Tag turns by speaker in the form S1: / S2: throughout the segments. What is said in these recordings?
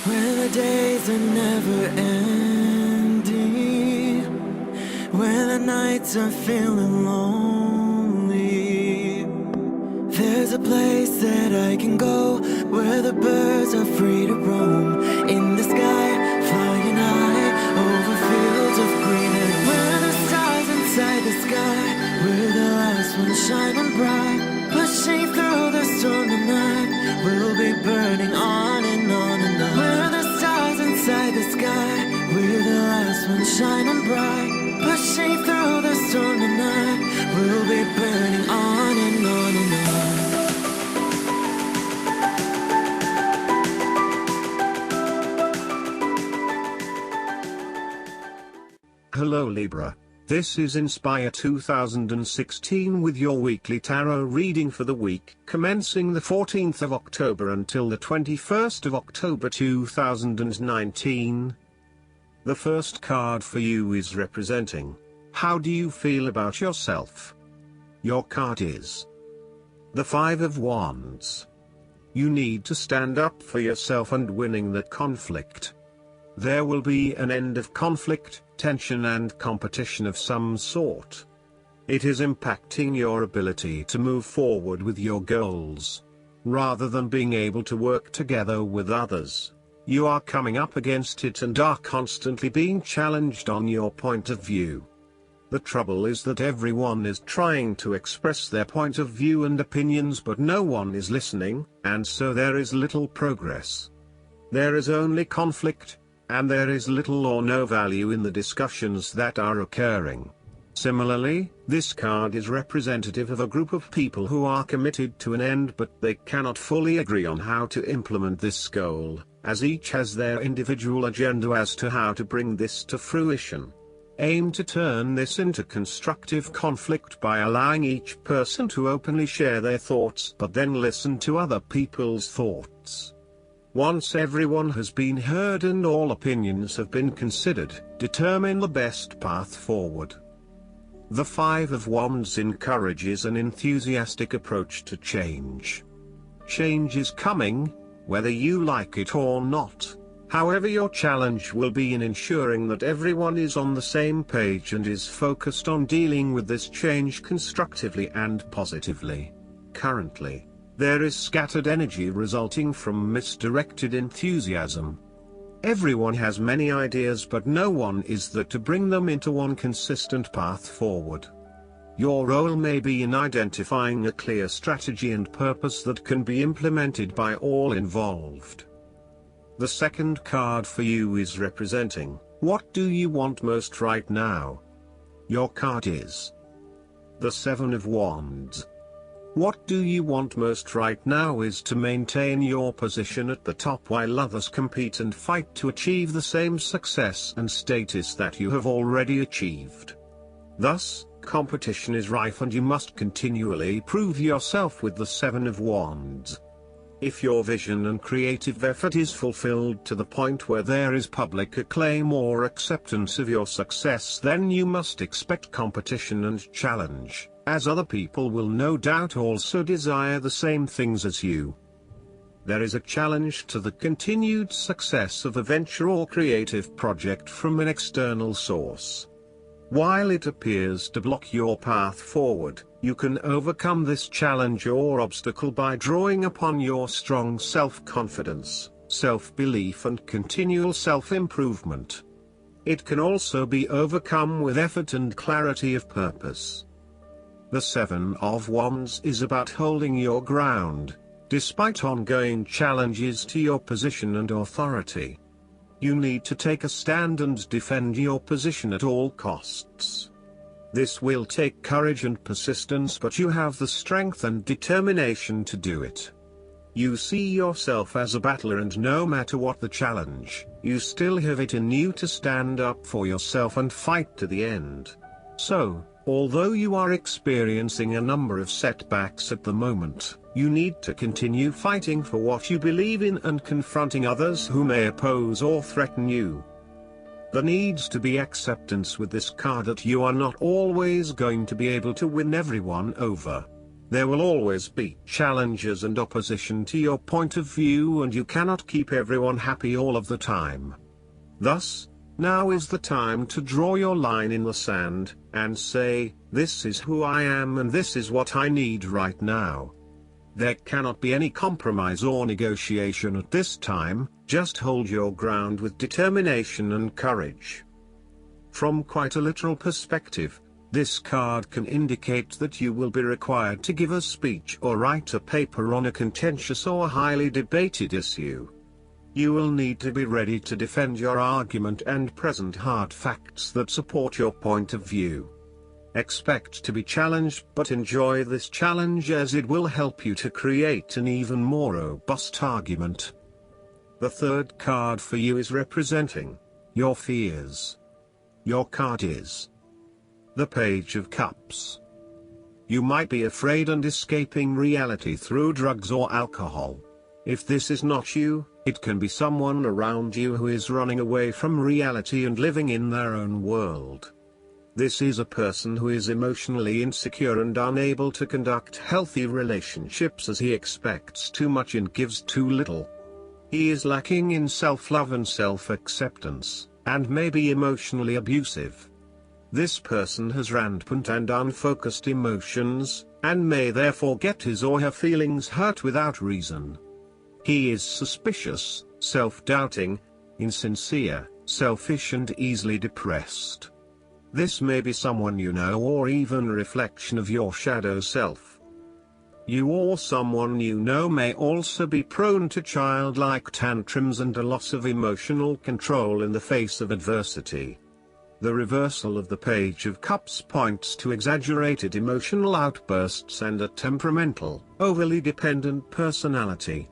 S1: When the days are never ending, when the nights are feeling lonely, there's a place that I can go where the birds are free to roam. In the sky, flying high over fields of green. And where the stars inside the sky, where the last one's shining bright, pushing through the storm tonight, we'll be burning on and on and on. Where the stars inside the sky, where the last one's shining bright, pushing through the storm tonight, we'll be burning on and on and on.
S2: Hello Libra, this is Inspire 2016 with your weekly tarot reading for the week commencing the 14th of October until the 21st of October 2019. The first card for you is representing, how do you feel about yourself? Your card is the Five of Wands. You need to stand up for yourself and winning that conflict. There will be an end of conflict, tension and competition of some sort. It is impacting your ability to move forward with your goals. Rather than being able to work together with others, you are coming up against it and are constantly being challenged on your point of view. The trouble is that everyone is trying to express their point of view and opinions, but no one is listening, and so there is little progress. There is only conflict, and there is little or no value in the discussions that are occurring. Similarly, this card is representative of a group of people who are committed to an end, but they cannot fully agree on how to implement this goal, as each has their individual agenda as to how to bring this to fruition. Aim to turn this into constructive conflict by allowing each person to openly share their thoughts, but then listen to other people's thoughts. Once everyone has been heard and all opinions have been considered, determine the best path forward. The Five of Wands encourages an enthusiastic approach to change. Change is coming, whether you like it or not. However, your challenge will be in ensuring that everyone is on the same page and is focused on dealing with this change constructively and positively. Currently, there is scattered energy resulting from misdirected enthusiasm. Everyone has many ideas, but no one is there to bring them into one consistent path forward. Your role may be in identifying a clear strategy and purpose that can be implemented by all involved. The second card for you is representing, what do you want most right now? Your card is the Seven of Wands. What do you want most right now is to maintain your position at the top while others compete and fight to achieve the same success and status that you have already achieved. Thus, competition is rife and you must continually prove yourself with the Seven of Wands. If your vision and creative effort is fulfilled to the point where there is public acclaim or acceptance of your success, then you must expect competition and challenge, as other people will no doubt also desire the same things as you. There is a challenge to the continued success of a venture or creative project from an external source. While it appears to block your path forward, you can overcome this challenge or obstacle by drawing upon your strong self-confidence, self-belief and continual self-improvement. It can also be overcome with effort and clarity of purpose. The Seven of Wands is about holding your ground, despite ongoing challenges to your position and authority. You need to take a stand and defend your position at all costs. This will take courage and persistence, but you have the strength and determination to do it. You see yourself as a battler, and no matter what the challenge, you still have it in you to stand up for yourself and fight to the end. So, although you are experiencing a number of setbacks at the moment, you need to continue fighting for what you believe in and confronting others who may oppose or threaten you. There needs to be acceptance with this card that you are not always going to be able to win everyone over. There will always be challenges and opposition to your point of view, and you cannot keep everyone happy all of the time. Thus, now is the time to draw your line in the sand, and say, this is who I am and this is what I need right now. There cannot be any compromise or negotiation at this time, just hold your ground with determination and courage. From quite a literal perspective, this card can indicate that you will be required to give a speech or write a paper on a contentious or highly debated issue. You will need to be ready to defend your argument and present hard facts that support your point of view. Expect to be challenged, but enjoy this challenge as it will help you to create an even more robust argument. The third card for you is representing your fears. Your card is the Page of Cups. You might be afraid and escaping reality through drugs or alcohol. If this is not you, it can be someone around you who is running away from reality and living in their own world. This is a person who is emotionally insecure and unable to conduct healthy relationships as he expects too much and gives too little. He is lacking in self-love and self-acceptance, and may be emotionally abusive. This person has rampant and unfocused emotions, and may therefore get his or her feelings hurt without reason. He is suspicious, self-doubting, insincere, selfish and easily depressed. This may be someone you know or even a reflection of your shadow self. You or someone you know may also be prone to childlike tantrums and a loss of emotional control in the face of adversity. The reversal of the Page of Cups points to exaggerated emotional outbursts and a temperamental, overly dependent personality.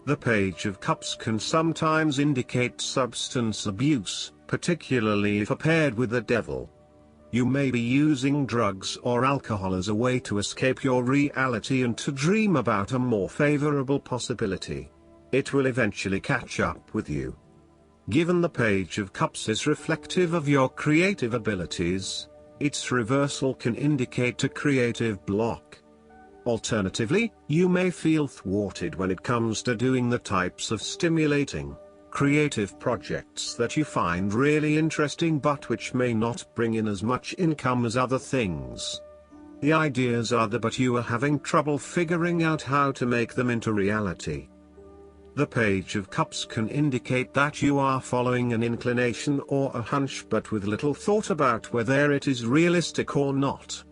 S2: The Page of Cups can sometimes indicate substance abuse, particularly if paired with the devil. You may be using drugs or alcohol as a way to escape your reality and to dream about a more favorable possibility. It will eventually catch up with you. Given the Page of Cups is reflective of your creative abilities, its reversal can indicate a creative block. Alternatively, you may feel thwarted when it comes to doing the types of stimulating, creative projects that you find really interesting but which may not bring in as much income as other things. The ideas are there, but you are having trouble figuring out how to make them into reality. The Page of Cups can indicate that you are following an inclination or a hunch but with little thought about whether it is realistic or not.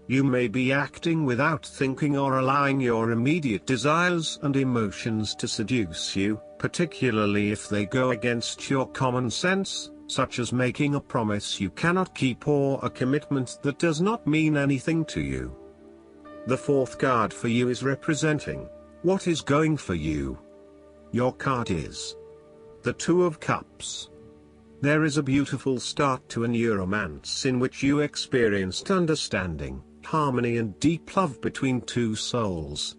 S2: You may be acting without thinking or allowing your immediate desires and emotions to seduce you, particularly if they go against your common sense, such as making a promise you cannot keep or a commitment that does not mean anything to you. The fourth card for you is representing what is going for you. Your card is the Two of Cups. There is a beautiful start to a new romance in which you experienced understanding, harmony and deep love between two souls.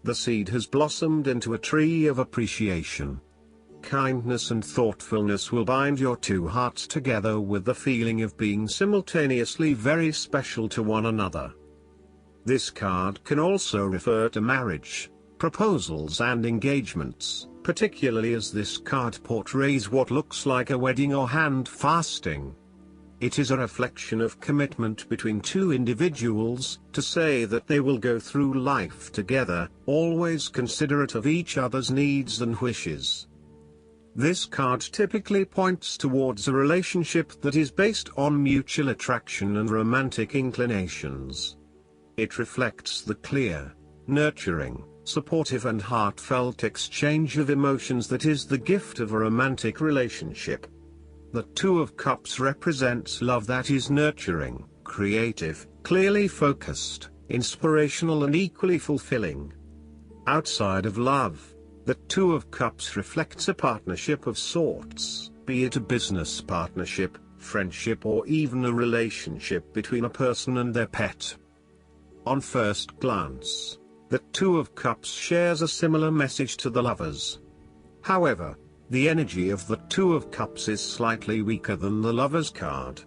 S2: The seed has blossomed into a tree of appreciation. Kindness and thoughtfulness will bind your two hearts together with the feeling of being simultaneously very special to one another. This card can also refer to marriage, proposals and engagements, particularly as this card portrays what looks like a wedding or hand fasting. It is a reflection of commitment between two individuals, to say that they will go through life together, always considerate of each other's needs and wishes. This card typically points towards a relationship that is based on mutual attraction and romantic inclinations. It reflects the clear, nurturing, supportive and heartfelt exchange of emotions that is the gift of a romantic relationship. The Two of Cups represents love that is nurturing, creative, clearly focused, inspirational and equally fulfilling. Outside of love, the Two of Cups reflects a partnership of sorts, be it a business partnership, friendship or even a relationship between a person and their pet. On first glance, the Two of Cups shares a similar message to the Lovers. However, the energy of the Two of Cups is slightly weaker than the Lovers card.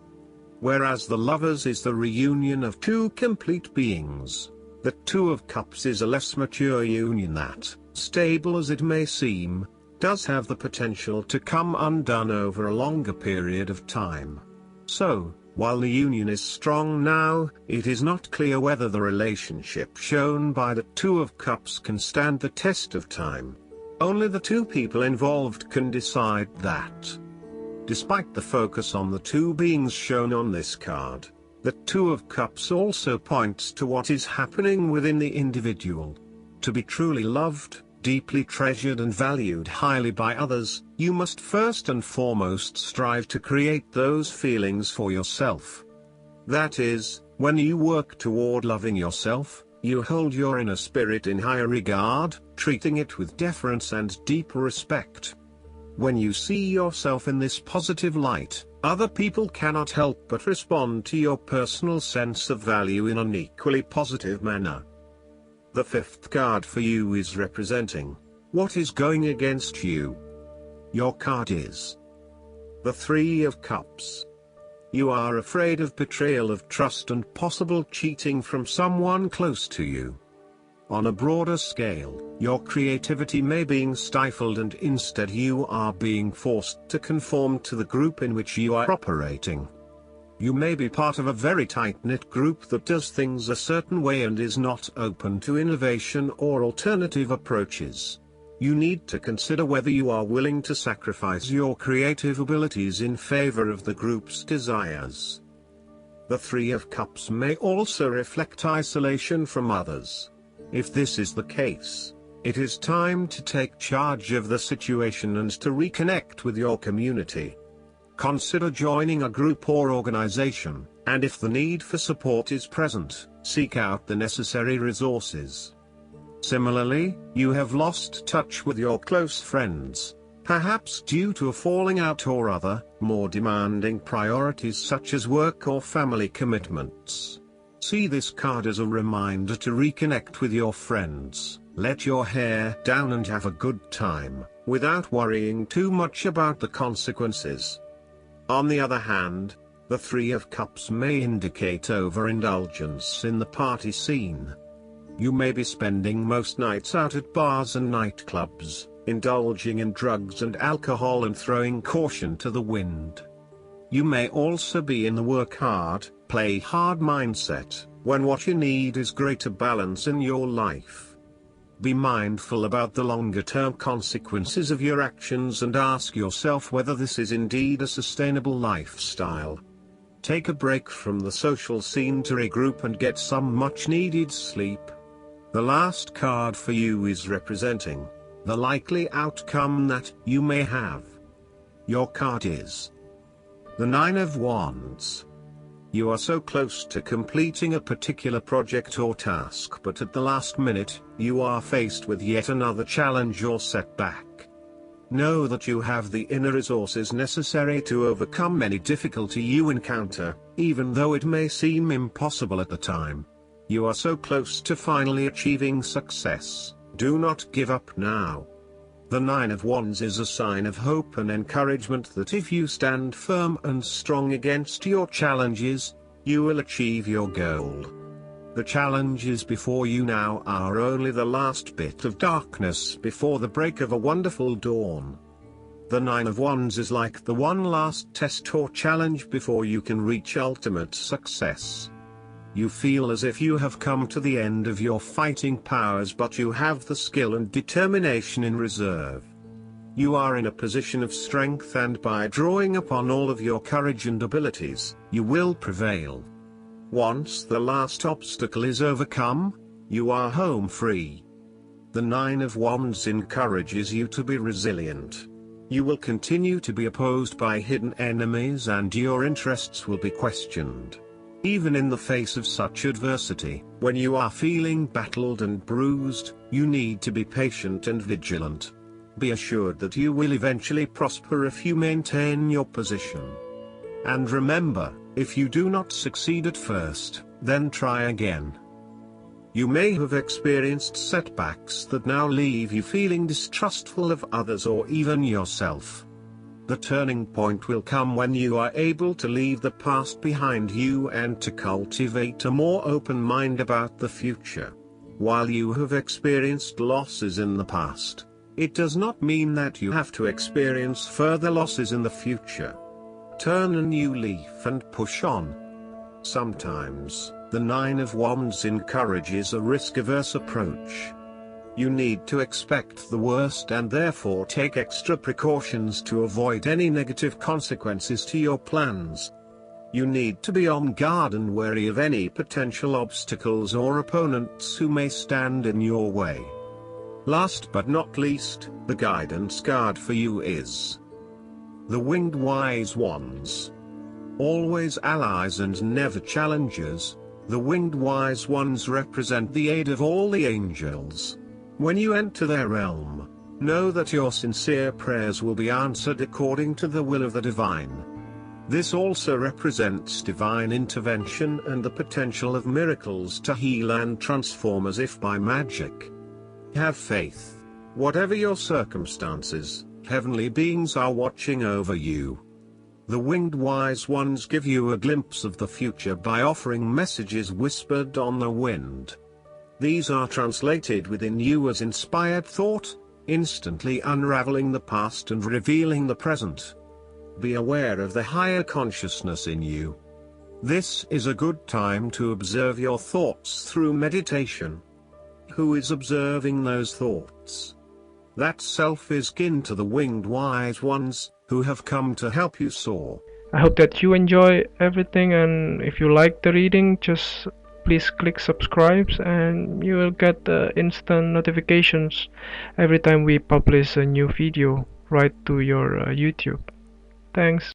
S2: Whereas the Lovers is the reunion of two complete beings, The Two of Cups is a less mature union that, stable as it may seem, does have the potential to come undone over a longer period of time. So, while the union is strong now, it is not clear whether the relationship shown by the Two of Cups can stand the test of time. Only the two people involved can decide that. Despite the focus on the two beings shown on this card, the Two of Cups also points to what is happening within the individual. To be truly loved, deeply treasured and valued highly by others, you must first and foremost strive to create those feelings for yourself. That is, when you work toward loving yourself, you hold your inner spirit in higher regard, treating it with deference and deep respect. When you see yourself in this positive light, other people cannot help but respond to your personal sense of value in an equally positive manner. The fifth card for you is representing what is going against you. Your card is the Three of Cups. You are afraid of betrayal of trust and possible cheating from someone close to you. On a broader scale, your creativity may be stifled and instead you are being forced to conform to the group in which you are operating. You may be part of a very tight-knit group that does things a certain way and is not open to innovation or alternative approaches. You need to consider whether you are willing to sacrifice your creative abilities in favor of the group's desires. The Three of Cups may also reflect isolation from others. If this is the case, it is time to take charge of the situation and to reconnect with your community. Consider joining a group or organization, and if the need for support is present, seek out the necessary resources. Similarly, you have lost touch with your close friends, perhaps due to a falling out or other, more demanding priorities such as work or family commitments. See this card as a reminder to reconnect with your friends, let your hair down and have a good time, without worrying too much about the consequences. On the other hand, the Three of Cups may indicate overindulgence in the party scene. You may be spending most nights out at bars and nightclubs, indulging in drugs and alcohol and throwing caution to the wind. You may also be in the work hard, play hard mindset, when what you need is greater balance in your life. Be mindful about the longer-term consequences of your actions and ask yourself whether this is indeed a sustainable lifestyle. Take a break from the social scene to regroup and get some much-needed sleep. The last card for you is representing the likely outcome that you may have. Your card is the Nine of Wands. You are so close to completing a particular project or task, but at the last minute, you are faced with yet another challenge or setback. Know that you have the inner resources necessary to overcome any difficulty you encounter, even though it may seem impossible at the time. You are so close to finally achieving success. Do not give up now. The Nine of Wands is a sign of hope and encouragement that if you stand firm and strong against your challenges, you will achieve your goal. The challenges before you now are only the last bit of darkness before the break of a wonderful dawn. The Nine of Wands is like the one last test or challenge before you can reach ultimate success. You feel as if you have come to the end of your fighting powers, but you have the skill and determination in reserve. You are in a position of strength, and by drawing upon all of your courage and abilities, you will prevail. Once the last obstacle is overcome, you are home free. The Nine of Wands encourages you to be resilient. You will continue to be opposed by hidden enemies and your interests will be questioned. Even in the face of such adversity, when you are feeling battled and bruised, you need to be patient and vigilant. Be assured that you will eventually prosper if you maintain your position. And remember, if you do not succeed at first, then try again. You may have experienced setbacks that now leave you feeling distrustful of others or even yourself. The turning point will come when you are able to leave the past behind you and to cultivate a more open mind about the future. While you have experienced losses in the past, it does not mean that you have to experience further losses in the future. Turn a new leaf and push on. Sometimes, the Nine of Wands encourages a risk-averse approach. You need to expect the worst and therefore take extra precautions to avoid any negative consequences to your plans. You need to be on guard and wary of any potential obstacles or opponents who may stand in your way. Last but not least, the guidance card for you is the Winged Wise Ones. Always allies and never challengers, the Winged Wise Ones represent the aid of all the angels. When you enter their realm, know that your sincere prayers will be answered according to the will of the divine. This also represents divine intervention and the potential of miracles to heal and transform as if by magic. Have faith. Whatever your circumstances, heavenly beings are watching over you. The Winged Wise Ones give you a glimpse of the future by offering messages whispered on the wind. These are translated within you as inspired thought, instantly unraveling the past and revealing the present. Be aware of the higher consciousness in you. This is a good time to observe your thoughts through meditation. Who is observing those thoughts? That self is kin to the Winged Wise Ones, who have come to help you soar.
S3: I hope that you enjoy everything, and if you like the reading, just please click subscribe and you will get instant notifications every time we publish a new video right to your YouTube. Thanks.